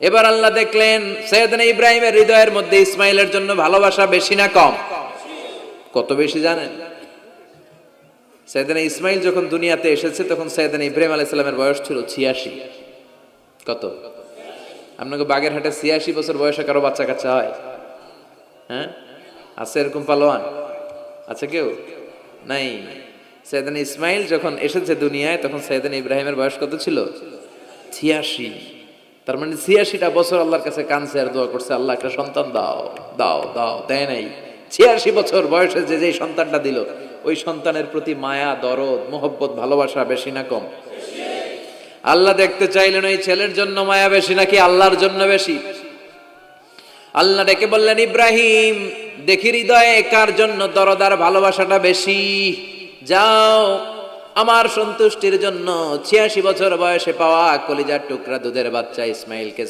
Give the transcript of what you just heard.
এবার আল্লাহ দেখলেন সৈয়দনা ইব্রাহিমের হৃদয়ের মধ্যে ইসমাইলের জন্য ভালোবাসা বেশি না কম? কত বেশি জানেন? সৈয়দনা ইসমাইল যখন দুনিয়াতে এসেছে তখন সৈয়দনা ইব্রাহিম আলাইহিস সালামের বয়স ছিল 86। কত? আপনাকে বাগেরহাটে 86 বছর বয়সে কারো বাচ্চা কাচ্চা হয়? হ্যাঁ, আছে এরকম পালোয়ান? আছে কেউ? নাই। সৈয়দনা ইসমাইল যখন এসেছে দুনিয়ায় তখন সৈয়দনা ইব্রাহিমের বয়স কত ছিল? 86। তার মানে 86টা বছর আল্লাহর কাছে কাঁদছে আর দোয়া করছে, আল্লাহ একটা সন্তান দাও দাও দাও, দেয় নাই। 86 বছর বয়সে যে যেই সন্তানটা দিল ওই সন্তানের প্রতি মায়া, দরদ, মোহব্বত, ভালোবাসা বেশি না কম? আল্লাহ দেখতে চাইলেন ওই ছেলের জন্য মায়া বেশি নাকি আল্লাহর জন্য বেশি। আল্লাহ ডেকে বললেন, ইব্রাহিম দেখি হৃদয়ে কার জন্য দরদ আর ভালোবাসাটা বেশি। যাও আমার সন্তুষ্টির জন্য 86 বছর বয়সে পাওয়া কলিজার টুকরা দুধের বাচ্চা ইসমাইলকে